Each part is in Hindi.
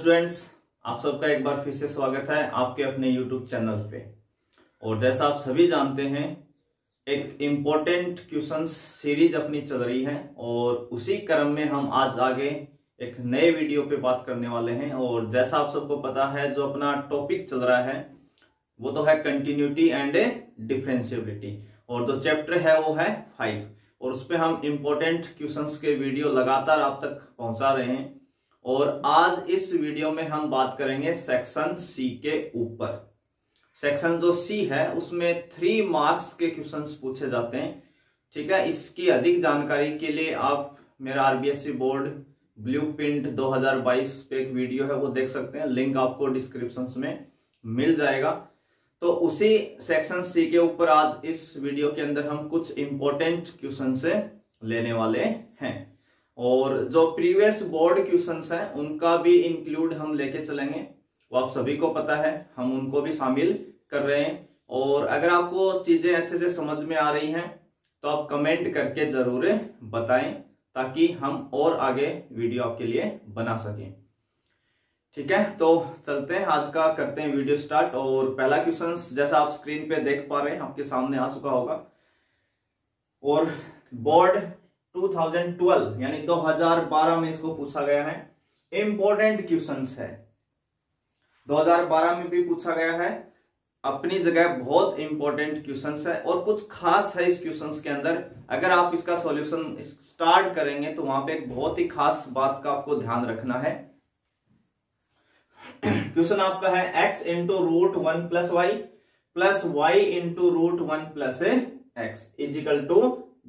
स्टूडेंट्स, आप सबका एक बार फिर से स्वागत है आपके अपने YouTube चैनल पे। और जैसा आप सभी जानते हैं, एक इम्पोर्टेंट क्वेश्चंस सीरीज अपनी चल रही है और उसी क्रम में हम आज आगे एक नए वीडियो पे बात करने वाले हैं। और जैसा आप सबको पता है, जो अपना टॉपिक चल रहा है वो तो है कंटिन्यूटी एंड डिफरेंशिएबिलिटी, और जो चैप्टर है वो है 5, और उस पर हम इम्पोर्टेंट क्वेश्चंस के वीडियो लगातार आप तक पहुंचा रहे हैं। और आज इस वीडियो में हम बात करेंगे सेक्शन सी के ऊपर। सेक्शन जो सी है उसमें 3 मार्क्स के क्वेश्चंस पूछे जाते हैं। ठीक है, इसकी अधिक जानकारी के लिए आप मेरा आरबीएससी बोर्ड ब्लूप्रिंट 2022 पे एक वीडियो है वो देख सकते हैं, लिंक आपको डिस्क्रिप्शन में मिल जाएगा। तो उसी सेक्शन सी के ऊपर आज इस वीडियो के अंदर हम कुछ इंपॉर्टेंट क्वेश्चन से लेने वाले हैं, और जो प्रीवियस बोर्ड क्वेश्चंस हैं उनका भी इंक्लूड हम लेके चलेंगे। वो आप सभी को पता है, हम उनको भी शामिल कर रहे हैं। और अगर आपको चीजें अच्छे से समझ में आ रही हैं तो आप कमेंट करके जरूर बताएं, ताकि हम और आगे वीडियो आपके लिए बना सकें। ठीक है, तो चलते हैं, आज का करते हैं वीडियो स्टार्ट। और पहला क्वेश्चन जैसा आप स्क्रीन पे देख पा रहे हैं आपके सामने आ चुका होगा, और बोर्ड 2012 यानी 2012 में इसको पूछा गया है। इंपॉर्टेंट क्वेश्चंस है, 2012 में भी पूछा गया है, अपनी जगह बहुत इंपॉर्टेंट क्वेश्चंस है और कुछ खास है इस क्वेश्चंस के अंदर। अगर आप इसका सॉल्यूशन स्टार्ट करेंगे तो वहां पे एक बहुत ही खास बात का आपको ध्यान रखना है। क्वेश्चन आपका है x into root 1 plus y plus y into root 1 plus x equal to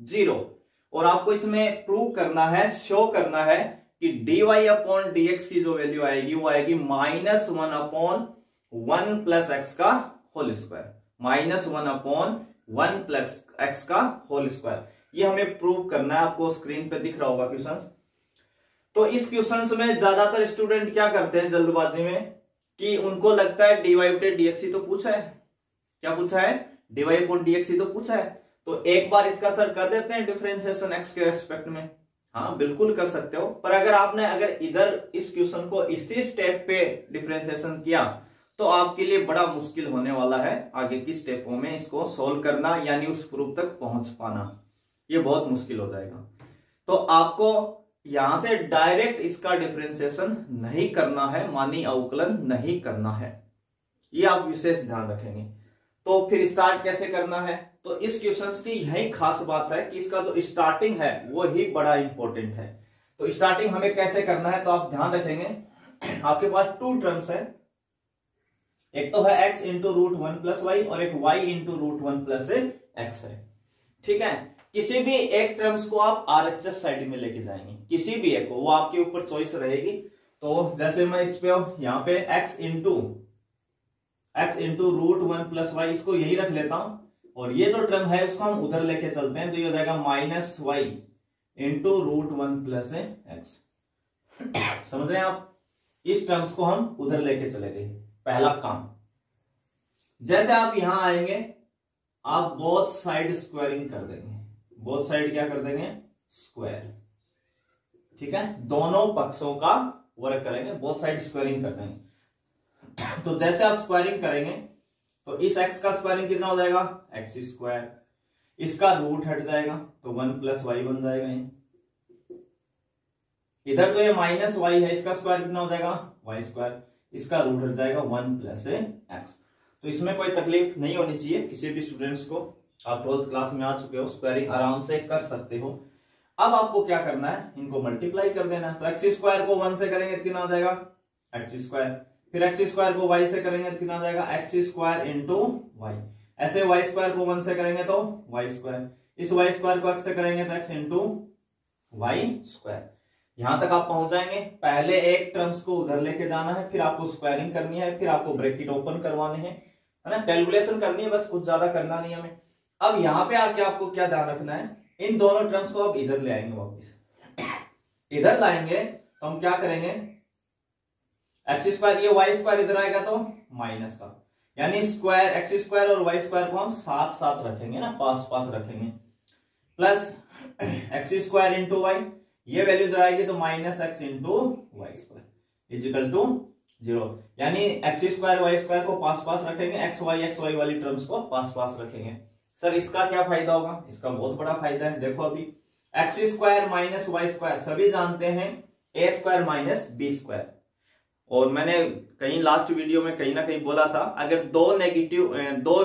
0, और आपको इसमें प्रूव करना है, शो करना है कि dy अपॉन dx की जो वैल्यू आएगी वो आएगी -1 अपॉन 1 प्लस एक्स का whole square, -1 upon 1 plus x का होल स्क्वायर। ये हमें प्रूव करना है। आपको स्क्रीन पे दिख रहा होगा क्वेश्चन। तो इस क्वेश्चन में ज्यादातर स्टूडेंट क्या करते हैं जल्दबाजी में, कि उनको लगता है dy अपॉन dx ही तो पूछा है। क्या पूछा है? dy अपॉन dx ही तो पूछा है, तो एक बार इसका सर कर देते हैं डिफरेंशिएशन x के रेस्पेक्ट में। हाँ, बिल्कुल कर सकते हो, पर अगर इधर इस क्वेश्चन को इसी स्टेप पे डिफरेंशिएशन किया तो आपके लिए बड़ा मुश्किल होने वाला है आगे की स्टेपों में इसको सोल्व करना, यानी उस प्रूफ तक पहुंच पाना, ये बहुत मुश्किल हो जाएगा। तो आपको यहां से डायरेक्ट इसका डिफरेंशिएशन नहीं करना है, मानी अवकलन नहीं करना है, ये आप विशेष ध्यान रखेंगे। तो फिर स्टार्ट कैसे करना है, तो इस क्वेश्चन की यही खास बात है कि इसका जो स्टार्टिंग है वो ही बड़ा इंपॉर्टेंट है। तो स्टार्टिंग हमें कैसे करना है, तो आप ध्यान रखेंगे, आपके पास 2 टर्म्स है, एक तो है x into root 1 plus y और एक y into root 1 plus x है। ठीक है, किसी भी एक टर्म्स को आप RHS साइड में लेके जाएंगे, किसी भी एक को, वो आपके ऊपर चॉइस रहेगी। तो जैसे मैं इस पे यहाँ पे x into root 1 plus y, इसको यही रख लेता हूं, और ये जो टर्म है उसको हम उधर लेके चलते हैं, तो ये हो जाएगा -y into root 1 plus x. समझ रहे हैं आप, इस टर्म्स को हम उधर लेके चले गए, पहला काम। जैसे आप यहां आएंगे, आप बोथ साइड स्क्वायरिंग कर देंगे, बोथ साइड क्या कर देंगे? स्क्वायर। ठीक है, दोनों पक्षों का वर्क करेंगे, बोथ साइड स्क्वायरिंग कर देंगे। तो जैसे आप स्क्वायरिंग करेंगे तो इस x का स्क्वायरिंग कितना हो जाएगा? x स्क्वायर, इसका रूट हट जाएगा तो 1 प्लस वाई बन जाएगा। इधर जो ये -y है इसका स्क्वायर कितना हो जाएगा? y स्क्वायर, इसका रूट हट जाएगा 1 प्लस एक्स। तो इसमें कोई तकलीफ नहीं होनी चाहिए किसी भी स्टूडेंट्स को, आप 12th क्लास में आ चुके हो, स्क्वायरिंग आराम से कर सकते हो। अब आपको क्या करना है, इनको मल्टीप्लाई कर देना है। तो एक्स स्क्वायर को 1 से करेंगे तो कितना आ जाएगा? एक्स स्क्वायर, फिर एक्स स्क्वायर को y से करेंगे तो कितना आ जाएगा? X square into y. ऐसे y स्क्वायर को 1 से करेंगे तो y स्क्वायर, इस y स्क्वायर को x से करेंगे तो x इंटू वाई स्क्वायर। यहां तक आप पहुंच जाएंगे। पहले एक टर्म्स को उधर लेके जाना है, फिर आपको स्क्वायरिंग करनी है, फिर आपको ब्रैकेट ओपन करवाने हैं, है ना, कैलकुलेशन करनी है, बस कुछ ज्यादा करना नहीं हमें। अब यहां पे आके आपको क्या ध्यान रखना है, इन दोनों टर्म्स को आप इधर ले आएंगे, वापस इधर लाएंगे तो हम क्या करेंगे, एक्स स्क्वायर, ये वाई स्क्वायर इधर आएगा तो माइनस का, यानी स्क्वायर एक्स स्क्वायर और वाई स्क्वायर को हम साथ साथ रखेंगे ना, पास पास रखेंगे, plus x square into y, ये वैल्यू इधर आएगी तो -x into y square. Equal to 0, यानी एक्स स्क्वायर वाई स्क्वायर को पास पास रखेंगे, एक्स वाई वाली टर्म्स को पास पास रखेंगे। सर इसका क्या फायदा होगा? इसका बहुत बड़ा फायदा है। देखो अभी x square minus y square सभी जानते हैं a square minus b square, और मैंने कहीं लास्ट वीडियो में कहीं ना कहीं बोला था अगर दो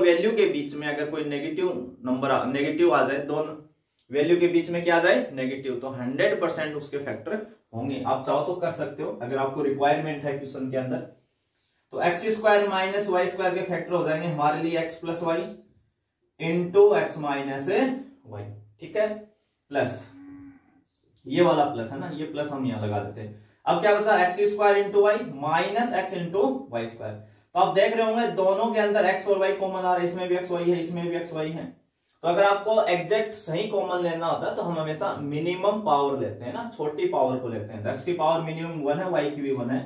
वैल्यू के बीच में अगर कोई नेगेटिव आ जाए, दो वैल्यू के बीच में क्या आ जाए नेगेटिव, तो 100% उसके फैक्टर होंगे। आप चाहो तो कर सकते हो अगर आपको रिक्वायरमेंट है क्वेश्चन के अंदर। तो x square minus y square के फैक्टर हो जाएंगे हमारे लिए x plus y into x minus y, ठीक है, प्लस ये वाला प्लस है ना, ये प्लस हम यहां लगा देते हैं। अब क्या बचा x square into y minus x into y square. तो आप देख रहे होंगे दोनों के अंदर एक्स और वाई कॉमन आ रहे हैं, इसमें भी एक्स वाई है, इसमें भी एक्स वाई है। तो अगर आपको एग्जैक्ट सही कॉमन लेना होता है तो हम हमेशा मिनिमम पावर लेते हैं ना, छोटी पावर को लेते हैं। तो एक्स की पावर मिनिमम 1 है, वाई की भी 1 है।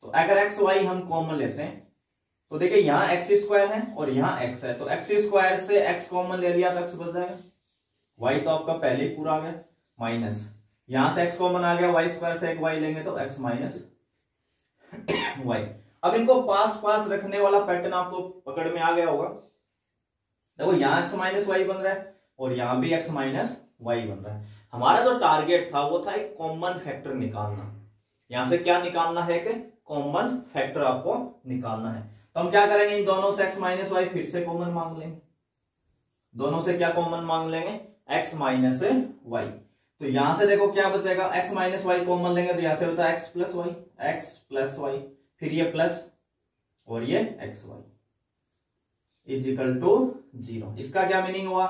तो अगर एक्स वाई हम कॉमन लेते हैं तो देखिए यहाँ एक्स स्क्वायर है और यहाँ एक्स है, तो एक्स स्क्वायर से एक्स कॉमन ले लिया तो एक्स बच जाएगा, वाई तो आपका पहले ही पूरा आ गया, माइनस यहां से एक्स कॉमन आ गया, वाई स्क्वायर से एक वाई लेंगे तो एक्स माइनस वाई। अब इनको पास पास रखने वाला पैटर्न आपको पकड़ में आ गया होगा। देखो यहां एक्स माइनस वाई बन रहा है और यहां भी एक्स माइनस वाई बन रहा है। हमारा जो टारगेट था वो था एक कॉमन फैक्टर निकालना। यहां से क्या निकालना है कि कॉमन फैक्टर आपको निकालना है। तो हम क्या करेंगे, इन दोनों से एक्स माइनस वाई फिर से कॉमन मांग लेंगे। दोनों से क्या कॉमन मांग लेंगे, एक्स माइनस वाई। तो यहां से देखो क्या बचेगा, एक्स माइनस वाई कॉमन लेंगे तो यहां से बचा एक्स प्लस वाई, फिर ये प्लस और ये एक्स वाई इजिकल टू 0। इसका क्या मीनिंग हुआ,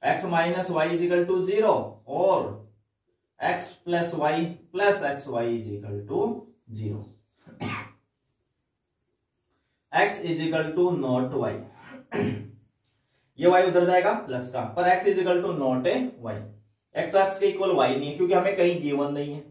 x minus y equal to 0 और x plus y equal to 0। X equal to not y, ये वाई उधर जाएगा प्लस का, पर x equal to not a y. एक तो एक्स के इक्वल वाई नहीं है क्योंकि हमें कहीं गिवन नहीं है।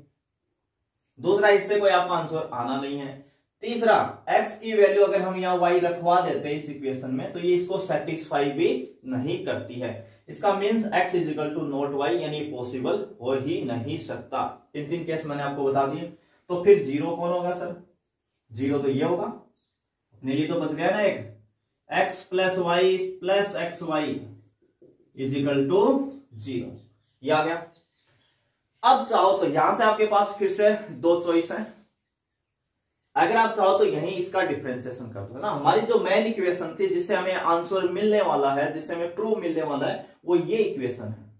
दूसरा, इससे कोई आपका आंसर आना नहीं है। तीसरा, एक्स की वैल्यू अगर हम यहाँ वाई रखवा देते हैं इस इक्वेशन में तो ये इसको सेटिस्फाई भी नहीं करती है। इसका means x equal to not y, यानी पॉसिबल हो ही नहीं सकता। तीन केस मैंने आपको बता दिए। तो फिर 0 कौन होगा सर, 0 तो ये होगा, अपने लिए तो बच गया ना एक, x plus x y equal to 0, ये आ गया। अब चाहो तो यहां से आपके पास फिर से 2 चॉइस है। अगर आप चाहो तो यहीं इसका डिफरेंशिएशन कर दो, है ना। हमारी जो मेन इक्वेशन थी जिससे हमें आंसर मिलने वाला है, जिससे हमें प्रूफ मिलने वाला है, वो ये इक्वेशन है,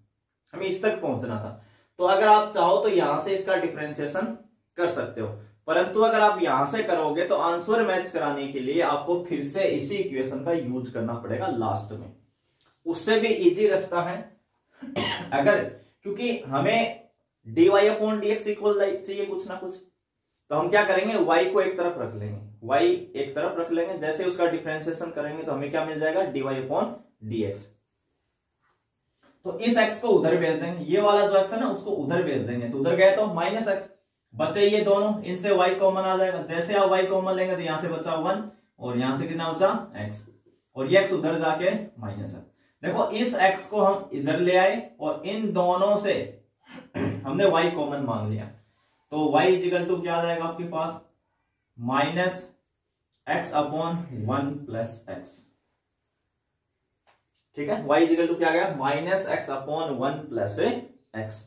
हमें इस तक पहुंचना था। तो अगर आप चाहो तो यहां से इसका डिफरेंशिएशन कर सकते हो, परंतु अगर आप यहां से करोगे तो आंसर मैच कराने के लिए आपको फिर से इसी इक्वेशन का यूज करना पड़ेगा लास्ट में। उससे भी इजी रास्ता है अगर, क्योंकि हमें dy अपॉन dx इक्वल चाहिए कुछ ना कुछ, तो हम क्या करेंगे, y को एक तरफ रख लेंगे, y एक तरफ रख लेंगे। जैसे उसका डिफरेंशिएशन करेंगे तो हमें क्या मिल जाएगा, dy अपॉन dx। तो इस x को उधर भेज देंगे, ये वाला जो x है ना उसको उधर भेज देंगे, तो उधर गए तो माइनस x बचे, ये दोनों, इनसे y कॉमन आ जाएगा। जैसे आप y कॉमन लेंगे तो यहां से बचा 1 और यहां से कितना बचा x, और ये x उधर जाके माइनस है। देखो इस x को हम इधर ले आए और इन दोनों से हमने y कॉमन मांग लिया, तो y इजिकल टू क्या आ जाएगा आपके पास, minus x upon 1 plus x। ठीक है, y इजिकल टू क्या आ गया, minus x upon 1 plus x।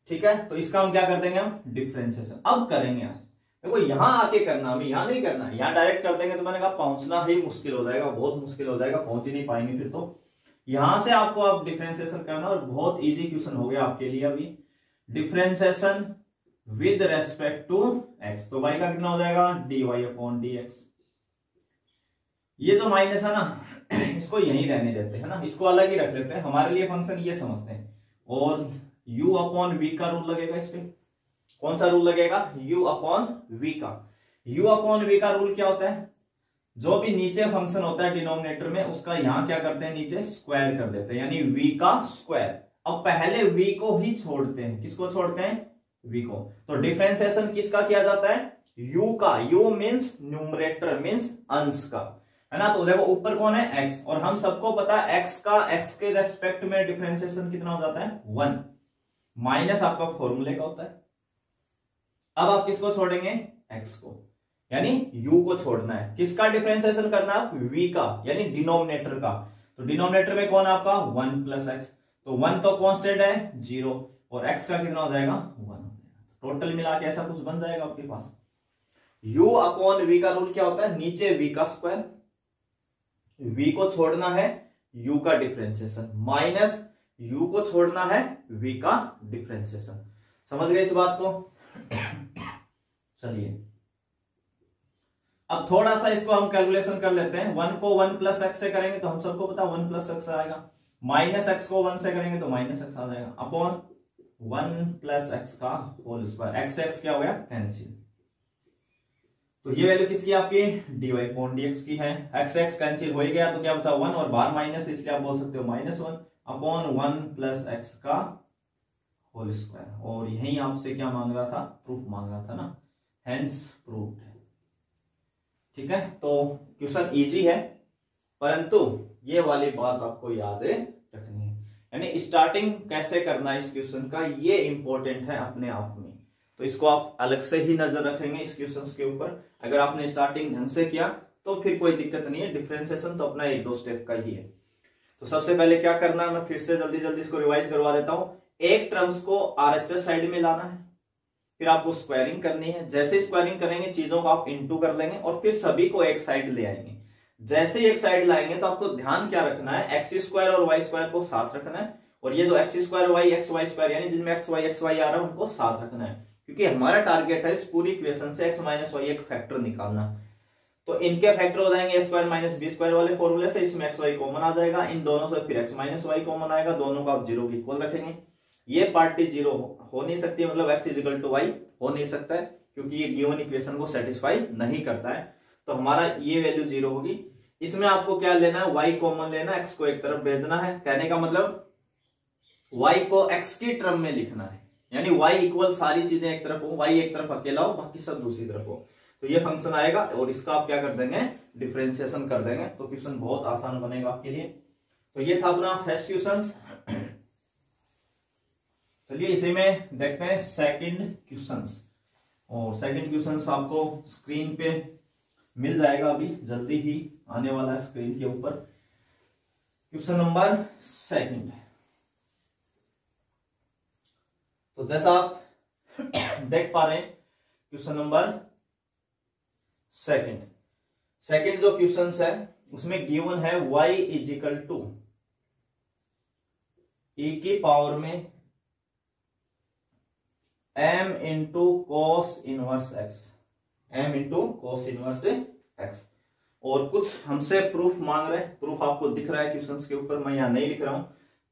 ठीक है, तो इसका हम क्या कर देंगे, हम डिफरेंशिएशन अब करेंगे। देखो यहां आके करना, हमें यहां नहीं करना, यहां डायरेक्ट कर देंगे तो मैंने कहा पहुंचना ही मुश्किल हो जाएगा, बहुत मुश्किल हो जाएगा, पहुंच ही नहीं पाएंगे फिर। तो यहां से आपको अब डिफरेंशिएशन करना, और बहुत इजी क्वेश्चन हो गया आपके लिए अभी, differentiation with respect to x। तो y का कितना हो जाएगा, dy अपॉन dx। ये जो माइनस है ना इसको यहीं रहने देते हैं ना, इसको अलग ही रख लेते हैं, हमारे लिए फंक्शन ये समझते हैं। और u अपॉन v का रूल लगेगा इस पे। कौन सा रूल लगेगा, u अपॉन v का। u अपॉन v का रूल क्या होता है, जो भी नीचे फंक्शन होता है डिनोमिनेटर में उसका यहां क्या करते हैं, नीचे स्क्वायर कर देते हैं, यानी v का स्क्वायर। अब पहले v को ही छोड़ते हैं, किसको छोड़ते हैं, v को। तो डिफरेंशिएशन किसका किया जाता है, u का। u मींस न्यूमरेटर मींस अंश का, है ना। तो देखो ऊपर कौन है, x, और हम सबको पता है x का x के रेस्पेक्ट में डिफरेंशिएशन कितना हो जाता है, 1 माइनस आपका फॉर्मूले का होता है। अब आप किसको छोड़ेंगे, एक्स को, यानी u को छोड़ना है। किसका डिफरेंशिएशन करना है? v का, यानी डिनोमिनेटर का। तो डिनोमिनेटर में कौन है आपका? 1 प्लस एक्स। तो 1 तो कांस्टेंट है 0, और x का कितना हो जाएगा? 1 हो जाएगा। टोटल मिला के ऐसा कुछ बन जाएगा आपके पास। u अपॉन v का रूल क्या होता है? नीचे v का स्क्वायर, v को छोड़ना है u का डिफरेंशिएशन, माइनस u को छोड़ना है v का डिफरेंशिएशन। समझ गए इस बात को? चलिए अब थोड़ा सा इसको हम कैलकुलेशन कर लेते हैं। 1 को 1 प्लस एक्स से करेंगे तो हम सबको पता 1 प्लस एक्स आएगा, माइनस एक्स को 1 से करेंगे तो माइनस एक्स आ जाएगा, अपॉन 1 प्लस एक्स का होल स्क्वायर। एक्स एक्स क्या हो गया? कैंसिल। तो ये वैल्यू किसकी? आपकी dy अपॉन dx की है। एक्स एक्स कैंसिल हो ही गया तो क्या बचा? 1, और बाहर माइनस, इसलिए आप बोल सकते हो -1 अपॉन 1 प्लस एक्स का होल स्क्वायर। और यही आपसे क्या मांग रहा था? प्रूफ मांग रहा था ना, हेंस प्रूव्ड। ठीक है, तो क्वेश्चन इजी है, परंतु ये वाली बात आपको याद रखनी है, यानी स्टार्टिंग कैसे करना है इस क्वेश्चन का, ये इंपॉर्टेंट है अपने आप में। तो इसको आप अलग से ही नजर रखेंगे इस क्वेश्चन के ऊपर। अगर आपने स्टार्टिंग ढंग से किया तो फिर कोई दिक्कत नहीं है। डिफरेंशिएशन तो अपना 1-2 स्टेप का ही है। तो सबसे पहले क्या करना है, मैं फिर से जल्दी जल्दी इसको रिवाइज करवा देता हूं। एक टर्म्स को आरएचएस साइड में लाना है, फिर आपको स्क्वायरिंग करनी है। जैसे स्क्वायरिंग करेंगे चीजों को आप इनटू कर लेंगे, और फिर सभी को एक साइड ले आएंगे। जैसे एक साइड लाएंगे तो आपको ध्यान क्या रखना है? एक्स स्क्वायर और वाई स्क्वायर को साथ रखना है, और ये जो x square y x y square यानी जिनमें एक्स वाई आ रहा है उनको साथ रखना है, क्योंकि हमारा टारगेट है इस पूरी इक्वेशन से एक्स माइनस वाई एक फैक्टर निकालना। तो इनके फैक्टर हो जाएंगे ए स्क्वायर माइनस बी स्क्वायर वाले फॉर्मूले से। इसमें एक्स वाई कॉमन आ जाएगा, इन दोनों से फिर एक्स माइनस वाई कॉमन आएगा, दोनों को आप 0 के इक्वल रखेंगे। ये पार्टी 0 हो नहीं सकती, मतलब x इजिकल टू वाई हो नहीं सकता है, क्योंकि ये गिवन इक्वेशन को सेटिस्फाई नहीं करता है। तो हमारा ये वैल्यू 0 होगी। इसमें आपको क्या लेना है? y कॉमन लेना है, x को एक तरफ भेजना है। कहने का मतलब y को x की टर्म में लिखना है, यानी y इक्वल सारी चीजें एक तरफ हो, y एक तरफ अकेला हो, बाकी सब दूसरी तरफ हो। तो ये फंक्शन आएगा और इसका आप क्या कर देंगे? डिफरेंशिएशन कर देंगे। तो क्वेश्चन बहुत आसान बनेगा आपके लिए। तो ये था अपना फर्स्ट क्वेश्चन। चलिए इसी में देखते हैं सेकंड क्वेश्चंस, और सेकंड क्वेश्चंस आपको स्क्रीन पे मिल जाएगा, अभी जल्दी ही आने वाला है स्क्रीन के ऊपर। Question number second. तो जैसा आप देख पा रहे हैं क्वेश्चन नंबर सेकंड जो क्वेश्चन है उसमें गिवन है y इजिकल टू e की पावर में m into cos inverse x, m into cos inverse x, और कुछ हमसे प्रूफ मांग रहे हैं। प्रूफ आपको दिख रहा है क्वेश्चंस के ऊपर, मैं यहां नहीं लिख रहा हूं,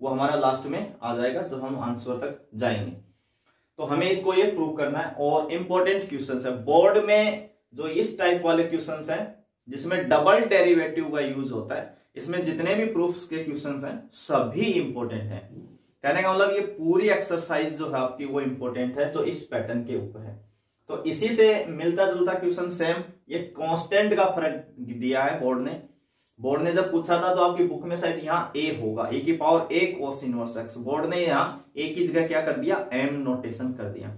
वो हमारा लास्ट में आ जाएगा जब हम आंसर तक जाएंगे। तो हमें इसको ये प्रूव करना है, और इंपॉर्टेंट क्वेश्चंस है बोर्ड में। जो इस टाइप वाले क्वेश्चंस हैं जिसमें डबल डेरिवेटिव का यूज होता है, इसमें जितने भी प्रूफ्स के क्वेश्चंस हैं सभी इंपॉर्टेंट हैं। कहने का मतलब ये पूरी एक्सरसाइज जो है आपकी वो इंपॉर्टेंट है, जो इस पैटर्न के ऊपर है। तो इसी से मिलता जुलता क्वेश्चन सेम, ये कांस्टेंट का फर्क दिया है बोर्ड ने जब पूछा था तो आपकी बुक में शायद यहाँ a होगा, e की power a cos inverse x। Board ने यहाँ a की जगह क्या कर दिया? m नोटेशन कर दिया।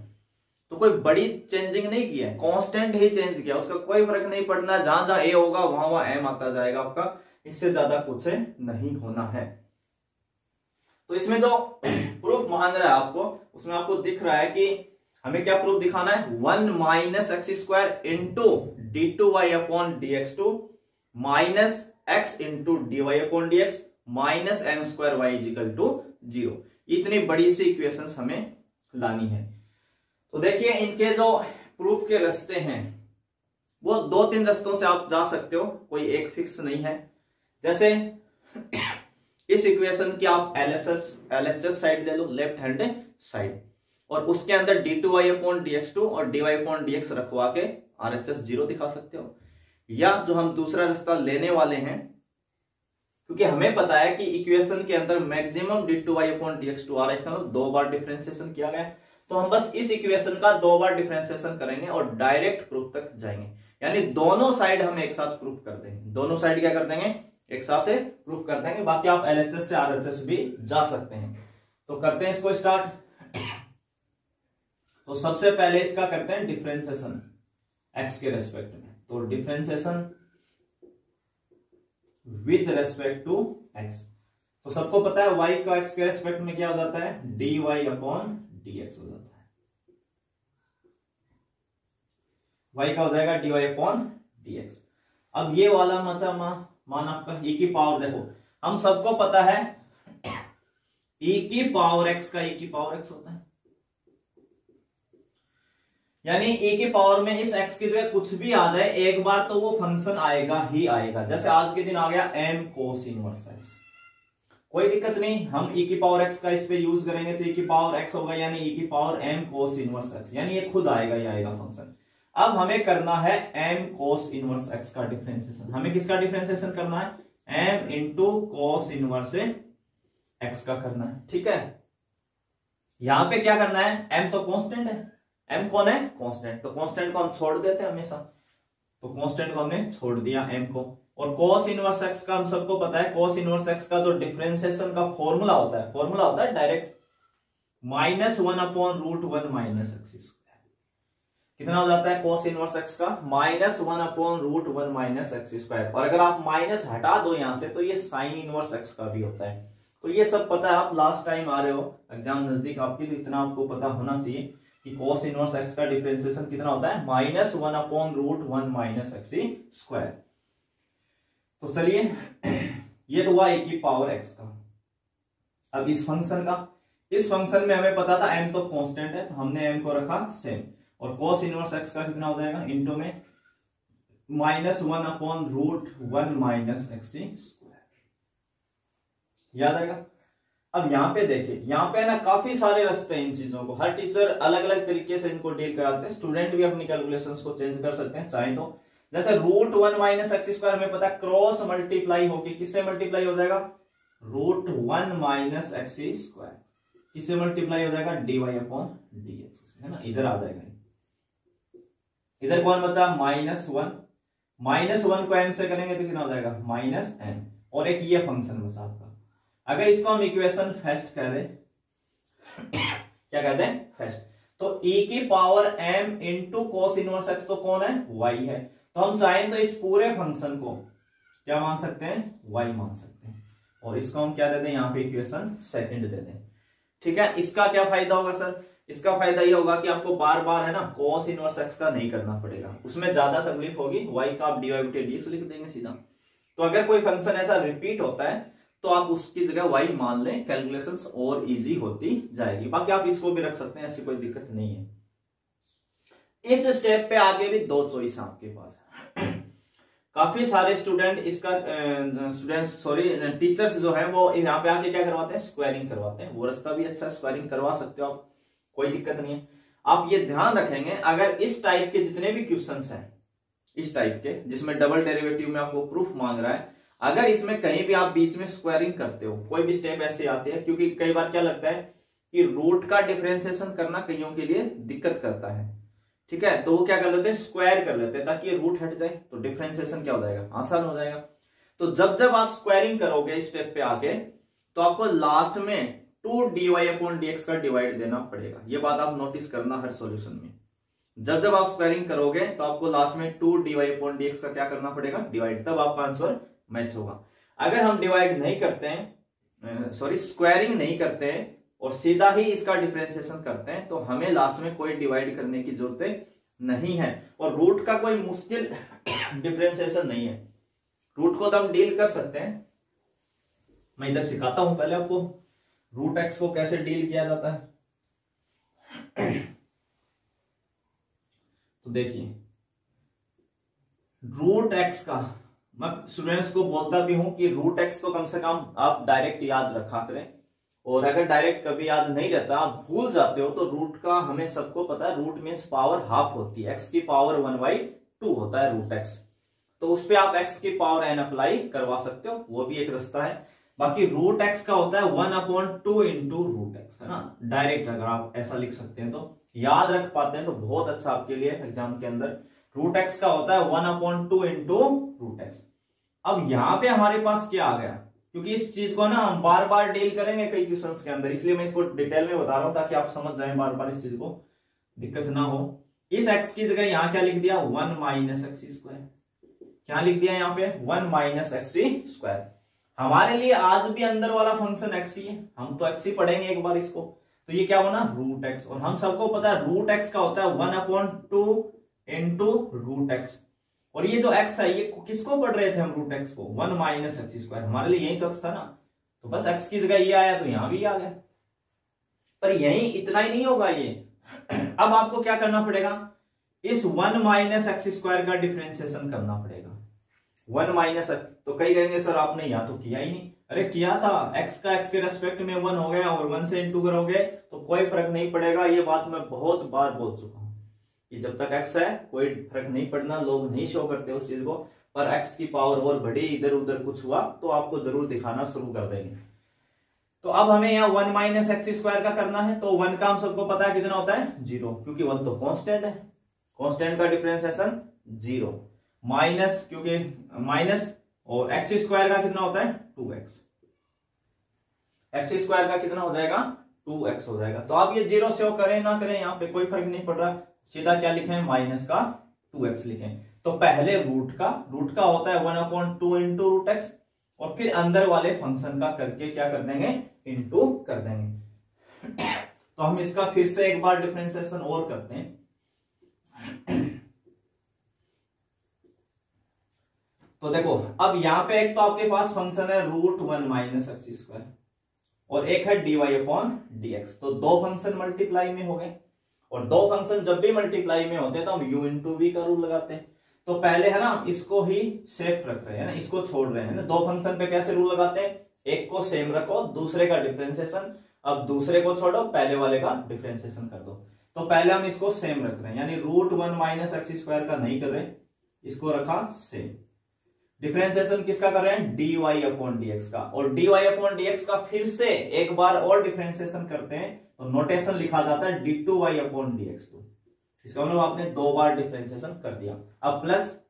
तो कोई बड़ी चेंजिंग नहीं किया है, कांस्टेंट ही चेंज किया, उसका कोई फर्क नहीं पड़ना। जहां जहां a होगा वहां वहां m आता जाएगा आपका, इससे ज्यादा कुछ नहीं होना है। तो इसमें जो प्रूफ मांग रहा है आपको, उसमें आपको दिख रहा है कि हमें क्या प्रूफ दिखाना है? 1 minus x square into d two y upon d x two minus x into d y upon d x minus m square y equal to 0। इतनी बड़ी सी इक्वेशंस हमें लानी है। तो देखिए इनके जो प्रूफ के रास्ते हैं वो 2-3 रास्तों से आप जा सकते हो, कोई एक फिक्स नहीं है। जैसे इस इक्वेशन की आप एलएचएस साइड ले लो, लेफ्ट हैंड साइड, और उसके अंदर d2y अपॉन dx2 और dy अपॉन dx रखवा के RHS 0 दिखा सकते हो। या जो हम दूसरा रास्ता लेने वाले हैं, क्योंकि हमें पता है कि इक्वेशन के अंदर मैक्सिमम d2y अपॉन dx2 आ रहा है, इसका मतलब 2 बार डिफरेंशिएशन किया गया है। तो हम बस इस इक्वेशन का 2 बार डिफरेंशिएशन करेंगे और डायरेक्ट प्रूफ तक जाएंगे, यानी दोनों साइड हम एक साथ प्रूफ कर देंगे। दोनों साइड क्या कर देंगे? एक साथ प्रूफ कर देंगे। बाकी आप एलएचएस से आरएचएस भी जा सकते हैं। तो करते हैं इसको स्टार्ट। तो सबसे पहले इसका करते हैं डिफरेंशिएशन। एक्स के रेस्पेक्ट में। तो differentiation with respect to x, तो सबको पता है y का x के रेस्पेक्ट में क्या हो जाता है, dy अपॉन dx हो जाता है। y का हो जाएगा dy अपॉन dx। अब ये वाला मान आपका e की पावर, देखो हम सबको पता है e की पावर x का e की पावर x होता है, यानी e की पावर में इस x की जगह कुछ भी आ जाए एक बार तो वो फंक्शन आएगा ही आएगा। जैसे आज के दिन आ गया m cos इनवर्स x, कोई दिक्कत नहीं, हम e की पावर x का इस पे यूज करेंगे तो e की पावर x होगा, यानी e की power m cos inverse x, यानी ये खुद आएगा ही आएगा फंक्शन। अब हमें करना है m cos इनवर्स x का डिफरेंशिएशन। हमें किसका डिफरेंशिएशन करना है, m into cos inverse x का करना है, ठीक है। यहां पे क्या करना है, m तो कांस्टेंट है, m कौन है, कांस्टेंट, तो कांस्टेंट को हम छोड़ देते हैं हमेशा, तो कांस्टेंट को हमने छोड़ दिया m को। और cos इनवर्स x का हम सबको पता है, cos इनवर्स x का जो डिफरेंशिएशन का फॉर्मूला होता है डायरेक्ट -1 अपॉन √1 माइनस x। कितना हो जाता है cos इनवर्स x का, -1 अपॉन √1 माइनस x²। और अगर आप माइनस हटा दो यहां से तो ये sin इनवर्स x का भी होता है। तो ये सब पता है, आप लास्ट टाइम आ रहे हो, एग्जाम नजदीक आपकी, तो इतना आपको पता होना चाहिए कि cos इनवर्स x का डिफरेंशिएशन कितना होता है, -1 अपॉन √1 माइनस x²। तो चलिए ये तो हुआ e की पावर x का। अब इस फंक्शन में हमें पता था m तो कांस्टेंट है, तो हमने m को रखा सेम, और cos इनवर्स x का कितना हो जाएगा, इंटू में -1 अपॉन √1 माइनस x², याद आएगा। अब यहाँ पे देखिए, यहाँ पे ना काफी सारे रास्ते हैं इन चीजों को, हर टीचर अलग अलग तरीके से इनको डील कराते हैं, स्टूडेंट भी अपनी कैलकुलेशंस को चेंज कर सकते हैं चाहे तो। जैसे √1 माइनस x² हमें पता है क्रॉस मल्टीप्लाई होके किससे मल्टीप्लाई हो जाएगा, √1 माइनस x², किससे मल्टीप्लाई हो जाएगा, dy अपॉन dx, है ना, इधर आ जाएगा। इधर कौन बचा, -1 को m से करेंगे तो कितना हो जाएगा, -m, और एक ये फंक्शन बचा आपका। अगर इसको हम इक्वेशन फर्स्ट कह दें, क्या कहते हैं, फर्स्ट, तो e की power m into cos inverse x तो कौन है, y है, तो हम चाहें तो इस पूरे फंक्शन को क्या मान सकते हैं, y मान सकते हैं, और इसको हम क्या देते हैं, यहाँ पे इक्वेशन सेकंड देते हैं, ठीक है। इसका क्या फायदा होगा सर, इसका फायदा ये होगा कि आपको बार बार है ना cos इनवर्स x का नहीं करना पड़ेगा, उसमें ज्यादा तकलीफ होगी, y का आप dy/dx लिख देंगे सीधा। तो अगर कोई फंक्शन ऐसा रिपीट होता है तो आप उसकी जगह y मान लें, कैलकुलेशंस और इजी होती जाएगी। बाकी आप इसको भी रख सकते हैं, ऐसी कोई दिक्कत नहीं है। इस स्टेप पे आगे भी दो चॉइस आपके पास है। काफी सारे टीचर्स जो है वो यहाँ पे आके क्या करवाते हैं, स्क्वायरिंग करवाते हैं, वो रास्ता भी अच्छा, स्क्वायरिंग करवा सकते हो आप, कोई दिक्कत नहीं है। आप ये ध्यान रखेंगे, अगर इस टाइप के जितने भी क्वेश्चंस हैं, इस टाइप के जिसमें डबल डेरिवेटिव में आपको प्रूफ मांग रहा है, अगर इसमें कहीं भी आप बीच में स्क्वायरिंग करते हो, कोई भी स्टेप ऐसे आते हैं, क्योंकि कई बार क्या लगता है कि रूट का डिफरेंशिएशन करना कईयों के लिए दिक्कत करता है, ठीक है, तो वो क्या कर लेते हैं, स्क्वायर कर लेते हैं ताकि रूट हट जाए, तो डिफरेंशिएशन क्या हो जाएगा, आसान हो जाएगा। तो जब आप स्क्वायरिंग करोगे इस स्टेप पे आके, तो आपको लास्ट में 2dy/dx का डिवाइड देना पड़ेगा। ये बात आप नोटिस करना हर सॉल्यूशन में, जब आप स्क्वायरिंग करोगे तो आपको लास्ट में 2dy/dx का क्या करना पड़ेगा, डिवाइड, तब आपका आंसर मैच होगा। अगर हम डिवाइड नहीं करते हैं, स्क्वायरिंग नहीं करते हैं और सीधा ही इसका डिफरेंशिएशन करते हैं, तो हमें लास्ट में कोई डिवाइड करने की जरूरत नहीं है, और रूट का कोई मुश्किल डिफरेंशिएशन नहीं है, रूट को तो हम डील कर सकते हैं। मैं इधर सिखाता हूं पहले आपको √x को कैसे डील किया जाता है। तो देखिए √x का, मैं स्टूडेंट्स को बोलता भी हूं कि √x को कम से कम आप डायरेक्ट याद रखा करें, और अगर डायरेक्ट कभी याद नहीं रहता, आप भूल जाते हो, तो रूट का हमें सबको पता है, रूट मीन्स पावर हाफ होती है, x की पावर 1/2 होता है √x, तो उस पर आप x की पावर n अप्लाई करवा सकते हो, वो भी एक रास्ता है। बाकी √x का होता है 1/2 इंटू √x, है ना, डायरेक्ट अगर आप ऐसा लिख सकते हैं तो याद रख पाते हैं तो बहुत अच्छा आपके लिए एग्जाम के अंदर। √x का होता है 1/2 इंटू √x। अब यहां पे हमारे पास क्या आ गया, क्योंकि इस चीज को ना हम बार बार डील करेंगे कई क्वेश्चंस के अंदर, इसलिए मैं इसको डिटेल में बता रहा हूं ताकि आप समझ जाएं, बार बार इस चीज को दिक्कत ना हो। इस x की जगह यहां क्या लिख दिया 1 माइनस एक्स स्क्वायर। क्या लिख दिया यहाँ पे 1 माइनस एक्स स्क्वायर। हमारे लिए आज भी अंदर वाला फंक्शन एक्स ही है, हम तो एक्स ही पढ़ेंगे एक बार इसको। तो ये क्या बना रूट एक्स, और हम सबको पता है रूट एक्स का होता है 1/2 इंटू रूट एक्स। और ये जो x है ये किसको पढ़ रहे थे हम रूट एक्स को 1 माइनस एक्स स्क्वायर, हमारे लिए यही तो x था ना। तो बस x की जगह ये आया तो यहां भी आ गया। पर यही इतना ही नहीं होगा ये, अब आपको क्या करना पड़ेगा, इस 1 माइनस एक्स स्क्वायर का डिफरेंशिएशन करना पड़ेगा। 1 माइनस, तो कई कहेंगे सर आपने यहाँ तो किया ही नहीं। अरे किया था, x का x के रेस्पेक्ट में 1 हो गया और 1 से इंटू करोगे तो कोई फर्क नहीं पड़ेगा। ये बात मैं बहुत बार बोल चुका हूं कि जब तक x है कोई फर्क नहीं पड़ना, लोग नहीं शो करते उस चीज को। पर x की पावर और बढ़ी, इधर उधर कुछ हुआ तो आपको जरूर दिखाना शुरू कर देंगे। तो अब हमें यहाँ 1 माइनस एक्स स्क्वायर का करना है। तो 1 का हम सबको पता है कितना होता है 0, क्योंकि 1 तो कांस्टेंट है, कांस्टेंट का डिफरेंशिएशन 0 माइनस, क्योंकि माइनस, और एक्स स्क्वायर का कितना होता है 2x। एक्स स्क्वायर का कितना हो जाएगा 2x हो जाएगा। तो आप ये 0 से करें ना करें यहाँ पे कोई फर्क नहीं पड़ रहा, सीधा क्या लिखें माइनस का 2x लिखें। तो पहले रूट का होता है 1/2 इंटू रूट एक्स, और फिर अंदर वाले फंक्शन का करके क्या कर देंगे इंटू कर देंगे। तो हम इसका फिर से एक बार डिफरेंशिएशन और करते हैं। तो देखो अब यहां पे एक तो आपके पास फंक्शन है √1 माइनस एक्स स्क्वायर, और एक है dy/dx। तो दो फंक्शन मल्टीप्लाई में हो गए, और दो फंक्शन जब भी मल्टीप्लाई में होते हैं तो हम u इंटू वी का रूल लगाते हैं। तो पहले है ना इसको ही सेफ रख रहे हैं ना, इसको छोड़ रहे हैं ना। दो फंक्शन पे कैसे रूल लगाते हैं, एक को सेम रखो, दूसरे का डिफरेंशिएशन, अब दूसरे को छोड़ो पहले वाले का डिफरेंशिएशन कर दो। तो पहले हम इसको सेम रख रहे हैं, यानी √1 माइनस एक्स स्क्वायर का नहीं कर रहे, इसको रखा सेम। डिफरेंशिएशन किसका कर रहे हैं dy/dx का, और dy/dx का फिर से एक बार और डिफरेंशिएशन करते हैं तो नोटेशन लिखा जाता है d2y/dx। इसका मतलब आपने दो बार डिफरेंशिएशन कर दिया। अब प्लस,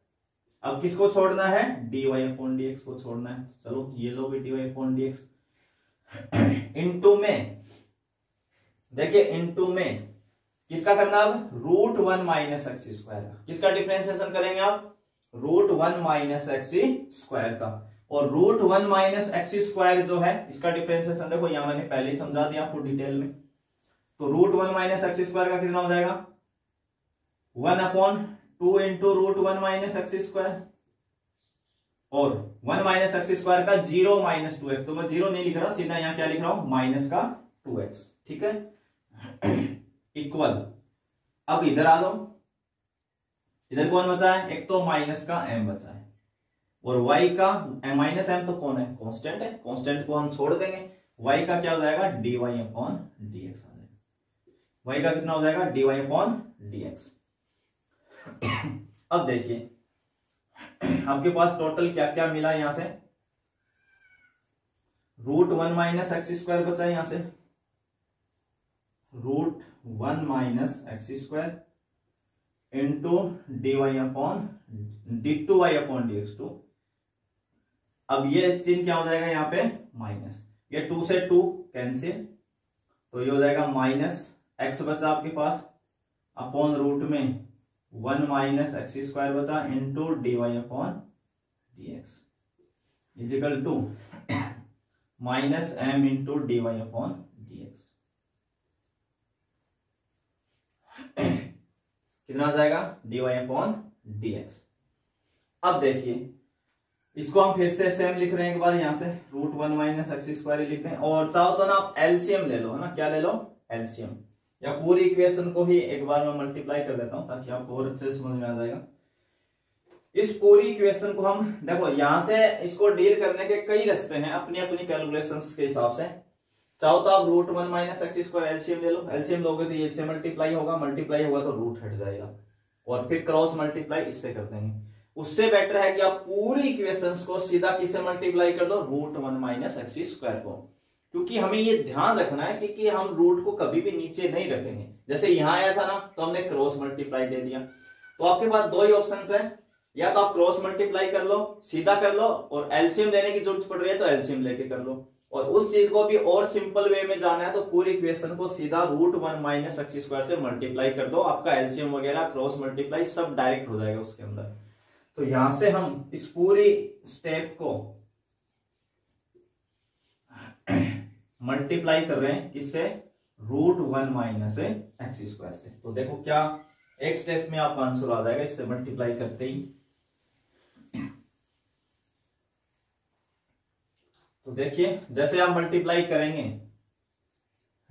अब किसको छोड़ना है dy/dx को छोड़ना है। चलो ये लो भी dy/dx। इनटू में देखिए, इनटू में किसका करना, अब √1 माइनस एक्स स्क्वायर का। किसका डिफरेंशिएशन करेंगे आप √1 माइनस एक्स स्क्वायर का। और √1 माइनस एक्स स्क्वायर जो है इसका डिफरेंशिएशन देखो यहां मैंने पहले ही समझा दिया आपको डिटेल में। तो √1 माइनस एक्स स्क्वायर का कितना हो जाएगा 1/2 इंटू √1 माइनस एक्स स्क्वायर, और 1 माइनस एक्स स्क्वायर का 0 माइनस 2x। तो मैं 0 नहीं लिख रहा, सीधा यहां क्या लिख रहा हूं माइनस का 2x। ठीक है, इक्वल। अब इधर आ जाओ, इधर कौन बचा है, एक तो माइनस का m बचा है, और y का माइनस m तो कौन है कांस्टेंट है, कांस्टेंट को हम छोड़ देंगे। y का क्या हो जाएगा dy/dx आ जाएगा। y का कितना हो जाएगा dy/dx। अब देखिए आपके पास टोटल क्या क्या मिला, यहां से √1 माइनस एक्स स्क्वायर बचा है, यहां से √1 minus x square into d2y/dx। अब ये चिन्ह क्या हो जाएगा यहाँ पे माइनस, ये 2 से 2 कैंसिल, तो ये हो जाएगा माइनस एक्स बचा आपके पास अपॉन रूट में 1 माइनस एक्स स्क्वायर बचा into dy/dx equal to minus m into dy/dx। कितना आ जाएगा dy/dx। अब देखिए इसको हम फिर से सेम लिख रहे हैं एक बार, यहां से √1 माइनस एक्स स्क्वायर लिखते हैं, और चाहो तो ना आप एलसीएम ले लो, है ना, क्या ले लो एलसीएम, या पूरी इक्वेशन को ही एक बार मैं मल्टीप्लाई कर देता हूं ताकि आपको और अच्छे से समझ में आ जाएगा। इस पूरी इक्वेशन को हम देखो यहां से इसको डील करने के कई रास्ते हैं अपनी अपनी कैलकुलेशंस के हिसाब से। चाहो तो आप √1 माइनस एक्स स्क्वायर एलसीएम ले लो, एलसीएम लोगे तो ये इससे मल्टीप्लाई होगा तो रूट हट जाएगा, और फिर क्रॉस मल्टीप्लाई इससे कर देंगे। उससे बेटर है कि आप पूरी इक्वेशंस को सीधा किसे मल्टीप्लाई कर दो √1 माइनस एक्स स्क्वायर को, क्योंकि हमें ये ध्यान रखना है कि हम रूट को कभी भी नीचे नहीं रखेंगे। जैसे यहां आया था ना तो हमने क्रॉस मल्टीप्लाई दे दिया, तो आपके पास दो ही ऑप्शन है, या तो आप क्रॉस मल्टीप्लाई कर लो सीधा कर लो, और एलसीएम लेने की जरूरत पड़ रही है तो एलसीएम लेके कर लो, और उस चीज को भी और सिंपल वे में जाना है तो पूरी इक्वेशन को सीधा √1 माइनस एक्स स्क्वायर से मल्टीप्लाई कर दो, आपका एलसीएम वगैरह क्रॉस मल्टीप्लाई सब डायरेक्ट हो जाएगा उसके अंदर। तो यहां से हम इस पूरी स्टेप को मल्टीप्लाई कर रहे हैं किससे, √1 माइनस एक्स स्क्वायर से। तो देखो क्या एक स्टेप में आपका आंसर आ जाएगा इससे मल्टीप्लाई करते ही। तो देखिए जैसे आप मल्टीप्लाई करेंगे,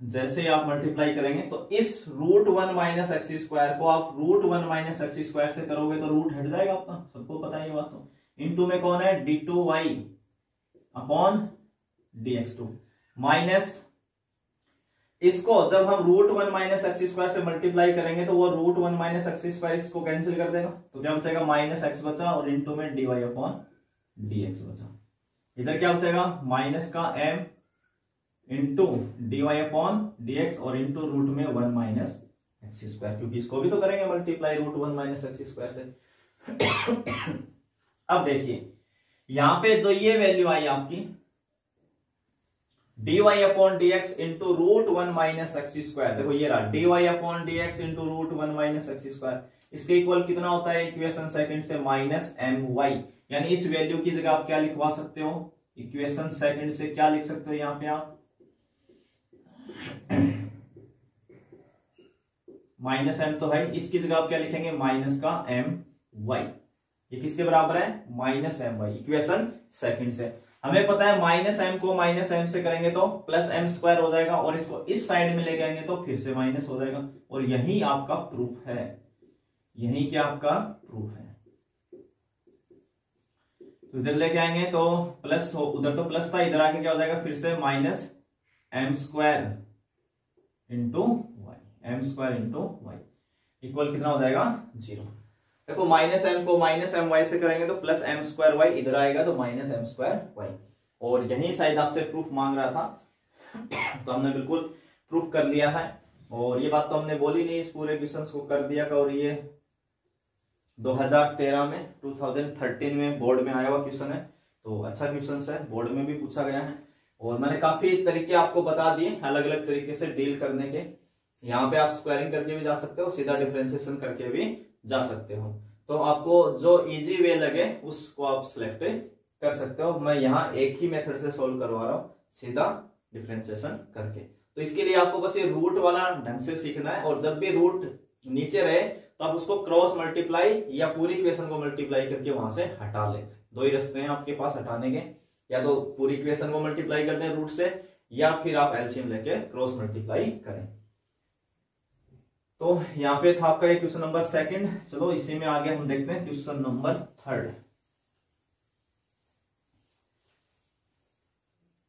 जैसे आप मल्टीप्लाई करेंगे तो इस √1 माइनस एक्स स्क्वायर को आप √1 माइनस एक्स स्क्वायर से करोगे तो रूट हट जाएगा आपका, सबको पता है ये बात। तो इनटू में कौन है, d2y अपॉन dx2 माइनस इसको जब हम √1 माइनस एक्स स्क्वायर से मल्टीप्लाई करेंगे तो वो √1 माइनस एक्स स्क्वायर इसको कैंसिल कर देगा, तो क्या बचेगा माइनस एक्स बचा और इनटू में dy अपॉन dx बचा। इधर क्या बचेगा माइनस का m into dy upon dx और इंटू रूट में 1 माइनस एक्स स्क्वायर, क्योंकि इसको भी तो करेंगे मल्टीप्लाई √1 माइनस एक्स स्क्वायर से। अब देखिए यहां पे जो ये वैल्यू आई आपकी dy upon dx into √1 minus x square, देखो ये रहा dy upon dx into √1 minus x square, इसके इक्वल कितना होता है इक्वेशन सेकंड से माइनस my, यानी इस वैल्यू की जगह आप क्या लिखवा सकते हो, इक्वेशन सेकंड से क्या लिख सकते हो यहां पे आप माइनस m तो है, इसकी जगह आप क्या लिखेंगे माइनस का my, ये किसके बराबर है माइनस my, इक्वेशन सेकंड से। हमें पता है माइनस m को माइनस m से करेंगे तो प्लस m स्क्वायर हो जाएगा और इसको इस साइड में लेके आएंगे तो फिर से माइनस हो जाएगा, और यही आपका प्रूफ है, यही क्या आपका प्रूफ है। तो इधर लेके आएंगे तो प्लस हो, उधर तो प्लस था, इधर आके क्या हो जाएगा फिर से minus m square into y, m square into y equal कितना हो जाएगा 0। देखो माइनस m को माइनस my से करेंगे तो प्लस m स्क्वायर वाई, इधर आएगा तो माइनस m स्क्वायर वाई, और यही शायद आपसे प्रूफ मांग रहा था तो हमने बिल्कुल प्रूफ कर लिया है। और ये बात तो हमने बोली नहीं, इस पूरे क्वेश्चन को कर दिया का, और ये 2013 में 2013 में बोर्ड में आया हुआ क्वेश्चन है, तो अच्छा क्वेश्चन है, बोर्ड में भी पूछा गया है। और मैंने काफी तरीके आपको बता दिए अलग अलग तरीके से डील करने के, यहाँ पे आप स्क्वायरिंग करके भी जा सकते हो, सीधा डिफरेंशिएशन करके भी जा सकते हो, तो आपको जो इजी वे लगे उसको आप सिलेक्ट कर सकते हो। मैं यहाँ एक ही मेथड से सोल्व करवा रहा हूँ, सीधा डिफरेंशिएशन करके। तो इसके लिए आपको बस ये रूट वाला ढंग से सीखना है, और जब भी रूट नीचे रहे तो आप उसको क्रॉस मल्टीप्लाई या पूरी इक्वेशन को मल्टीप्लाई करके वहां से हटा ले। दो ही रास्ते हैं आपके पास हटाने के, या तो पूरी इक्वेशन को मल्टीप्लाई कर दें रूट से, या फिर आप एलसीएम लेके क्रॉस मल्टीप्लाई करें। तो यहाँ पे था आपका ये क्वेश्चन नंबर सेकंड। चलो इसी में आगे हम देखते हैं क्वेश्चन नंबर थर्ड।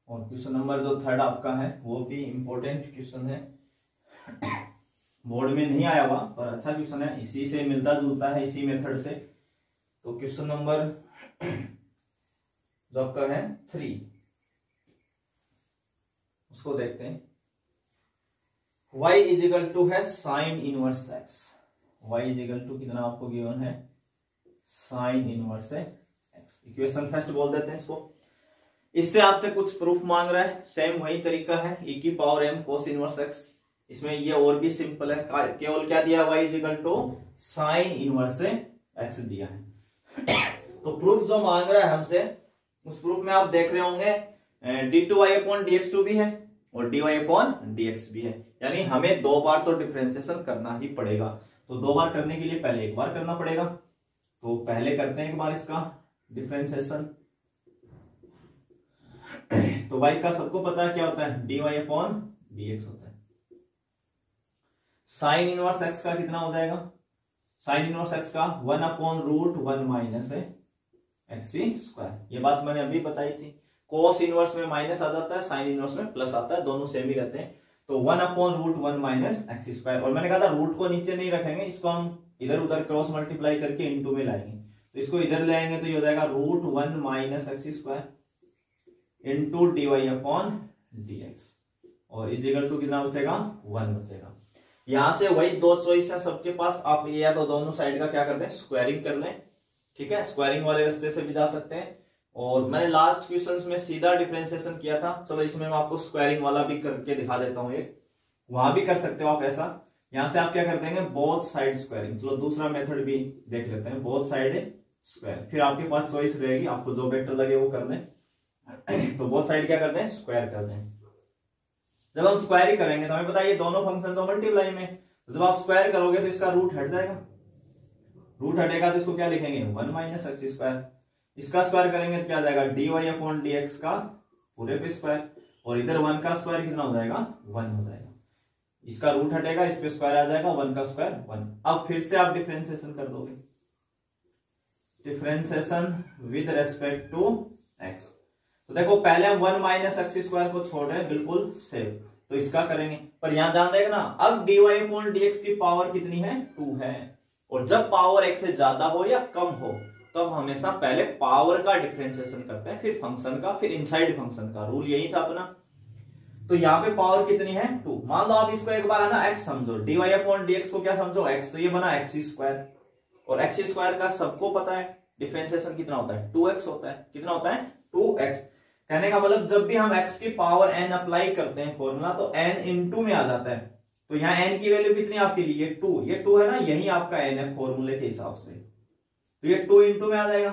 और क्वेश्चन नंबर जो थर्ड आपका है वो भी इंपॉर्टेंट क्वेश्चन है, बोर्ड में नहीं आया हुआ पर अच्छा क्वेश्चन है, इसी से मिलता जुलता है, इसी मेथड से। तो क्वेश्चन नंबर जो आपका है 3 उसको देखते हैं। y इज इक्वल टू है sine inverse x, y is equal to कितना आपको गिवन है sine inverse x। Equation first बोल देते हैं इसको। इससे आपसे कुछ प्रूफ मांग रहा है, सेम वही तरीका है, e की power m cos inverse x। इसमें ये और भी सिंपल है, केवल क्या दिया y is equal to sine inverse x दिया है। तो प्रूफ जो मांग रहा है हमसे, उस प्रूफ में आप देख रहे होंगे d2y अपॉन dx2 भी है और dy अपॉन dx भी है, यानी हमें दो बार तो डिफरेंशिएशन करना ही पड़ेगा। तो दो बार करने के लिए पहले एक बार करना पड़ेगा, तो पहले करते हैं एक बार इसका डिफरेंशिएशन। तो y का सबको पता है क्या होता है dy अपॉन dx होता है। साइन इनवर्स x का कितना हो जाएगा, साइन इनवर्स x का 1 अपॉन √1 माइनस एक्स स्क्वायर, ये बात मैंने अभी बताई थी। कोस इनवर्स में माइनस आ जाता है, साइन इनवर्स में प्लस आता है, दोनों सेम ही रहते हैं। तो 1 अपॉन √1 माइनस एक्स स्क्वायर, और मैंने कहा था रूट को नीचे नहीं रखेंगे, इसको हम इधर उधर क्रॉस मल्टीप्लाई करके इनटू में लाएंगे। तो इसको इधर ले आएंगे तो ये हो जाएगा √1 minus x square into d y upon d x, और इज इक्वल टू कितना बचेगा 1 बचेगा। यहां से वही दो चॉइस है सबके पास, आप या तो दोनों साइड का क्या कर दें स्क्वायरिंग कर लें, ठीक है, स्क्वायरिंग वाले रास्ते से भी जा सकते हैं, और मैंने लास्ट क्वेश्चंस में सीधा डिफरेंशिएशन किया था। चलो इसमें मैं आपको स्क्वायरिंग वाला भी करके दिखा देता हूं, एक वहां भी कर सकते हो आप ऐसा। यहां से आप क्या कर देंगे, बोथ साइड स्क्वायरिंग। चलो दूसरा मेथड भी देख लेते हैं, बोथ साइड स्क्वायर। फिर आपके पास चॉइस रहेगी, आपको जो बेटर लगे वो कर दें। तो बोथ साइड क्या कर दें, स्क्वायर कर दें। जब हम स्क्वायर करेंगे तो हमें पता है ये दोनों फंक्शन तो मल्टीप्लाई में, तो जब आप स्क्वायर करोगे तो इसका रूट हट जाएगा। रूट हटेगा तो इसको क्या लिखेंगे, 1 माइनस एक्स स्क्वायर। इसका स्क्वायर करेंगे तो क्या आ जाएगा, dy अपॉन dx का पूरे पे स्क्वायर। और इधर 1 का स्क्वायर कितना हो जाएगा, 1 हो जाएगा। इसका रूट हटेगा, इस पे स्क्वायर आ जाएगा, 1 का स्क्वायर 1। अब फिर से आप डिफरेंशिएशन कर दोगे, differentiation with respect to x। तो देखो पहले हम 1 माइनस एक्स स्क्वायर को छोड़ रहे हैं, बिल्कुल सेफ, तो इसका करेंगे। पर यहां ध्यान देगा ना, अब dy अपॉन dx की पावर कितनी है, 2 है। और जब पावर x से ज्यादा हो या कम हो तब हमेशा पहले पावर का डिफरेंशिएशन करते हैं, फिर फंक्शन का, फिर इनसाइड फंक्शन का। रूल यही था अपना। तो यहाँ पे पावर कितनी है, 2। मान लो आप इसको एक बार है ना x समझो, dy अपॉन dx को क्या समझो, x। तो ये बना एक्स स्क्वायर, और एक्स स्क्वायर का सबको पता है डिफरेंशिएशन कितना होता है, 2x होता है। कितना होता है, 2x। कहने का मतलब जब भी हम x की पावर n अप्लाई करते हैं फॉर्मूला, तो n इंटू में आ जाता है। तो यहाँ n की वैल्यू कितनी आपके लिए, 2। ये 2 है ना, यही आपका n है फॉर्मूले के हिसाब से। तो ये 2 इंटू में आ जाएगा।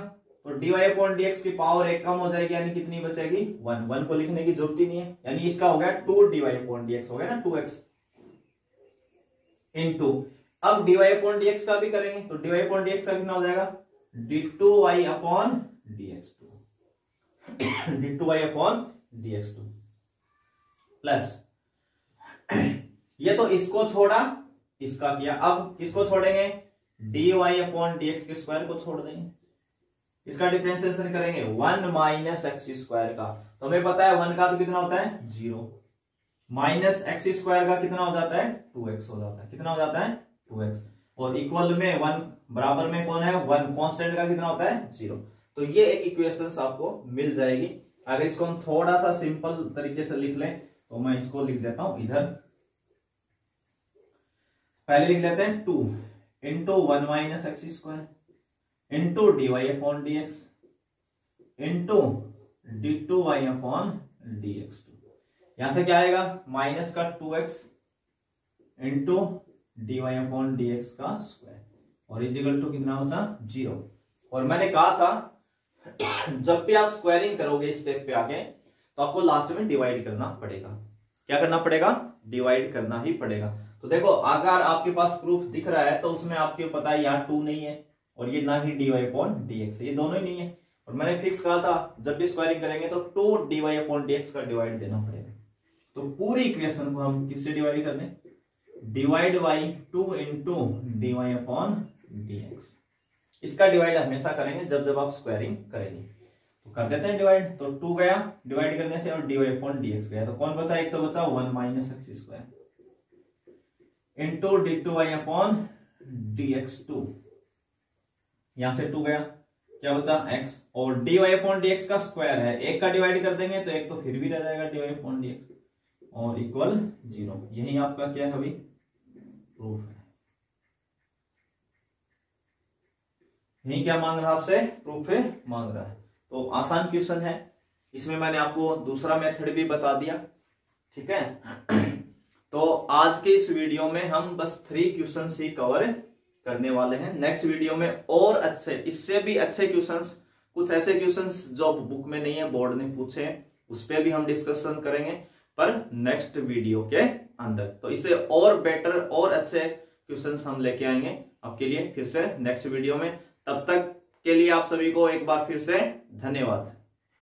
तो dy अपॉन dx की पावर 1 कम हो जाएगी, यानी कितनी बचेगी, 1। 1 को लिखने की जरूरत ही नहीं है, यानी इसका हो गया 2 dy अपॉन dx हो गया ना, 2x इंटू। अब dy अपॉन dx का भी करेंगे, तो dy अपॉन dx का कितना हो जाएगा, d2y upon dx2, d2y upon dx2 plus ये तो इसको छोड़ा, इसका किया। अब किसको छोड़ेंगे, dy अपॉन dx के स्क्वायर को छोड़ देंगे। इसका डिफरेंशिएशन करेंगे 1 माइनस एक्स स्क्वायर का। तो हमें पता है 1 का तो कितना होता है, 0, माइनस एक्स स्क्वायर का कितना हो जाता है, 2x हो जाता है। कितना हो जाता है, 2x। और इक्वल में 1 बराबर में कौन है, 1। कांस्टेंट का कितना होता है, 0। तो ये एक इक्वेशन आपको मिल जाएगी। अगर इसको हम थोड़ा सा सिंपल तरीके से लिख लें, तो मैं इसको लिख देता हूं इधर। पहले लिख लेते हैं 2 into 1 minus x square into dy upon dx into d2y upon dx2। यहां से क्या आएगा, माइनस का 2x into dy upon dx का स्क्वायर, और इजिकल टू कितना होता, 0। और मैंने कहा था जब भी आप स्क्वायरिंग करोगे स्टेप पे आगे, तो आपको लास्ट में डिवाइड करना पड़ेगा। क्या करना पड़ेगा, डिवाइड करना ही पड़ेगा। तो देखो अगर आपके पास प्रूफ दिख रहा है तो उसमें आपको पता है यहाँ 2 नहीं है, और ये ना ही dy अपॉन dx है, ये दोनों ही नहीं है। और मैंने फिक्स कहा था जब भी स्क्वायरिंग करेंगे तो 2 dy अपॉन dx का डिवाइड देना पड़ेगा। तो पूरी इक्वेशन को हम किससे डिवाइड कर दें, divide by 2 into dy upon dx। इसका डिवाइड हमेशा करेंगे जब जब आप स्क्वायरिंग करेंगे। तो कर देते हैं डिवाइड, तो 2 गया डिवाइड करने से, और dy अपॉन dx गया। तो कौन बचा, एक तो बचा 1 minus x square into d2y upon dx2। यहां से 2 गया, क्या बचा x, और dy अपॉन dx का स्क्वायर है, एक का डिवाइड कर देंगे तो एक तो फिर भी रह जाएगा dy अपॉन dx, और इक्वल 0। यही आपका क्या है अभी प्रूफ है। यही क्या मांग रहा है आपसे, प्रूफ है मांग रहा है। तो आसान क्वेश्चन है, इसमें मैंने आपको दूसरा मेथड भी बता दिया, ठीक है। तो आज के इस वीडियो में हम बस 3 क्वेश्चंस ही कवर करने वाले हैं। नेक्स्ट वीडियो में और अच्छे, इससे भी अच्छे क्वेश्चंस, कुछ ऐसे क्वेश्चंस जो बुक में नहीं है, बोर्ड ने पूछे हैं, उस पर भी हम डिस्कशन करेंगे, पर नेक्स्ट वीडियो के अंदर। तो इससे और बेटर और अच्छे क्वेश्चंस हम लेके आएंगे आपके लिए फिर से नेक्स्ट वीडियो में। तब तक के लिए आप सभी को एक बार फिर से धन्यवाद।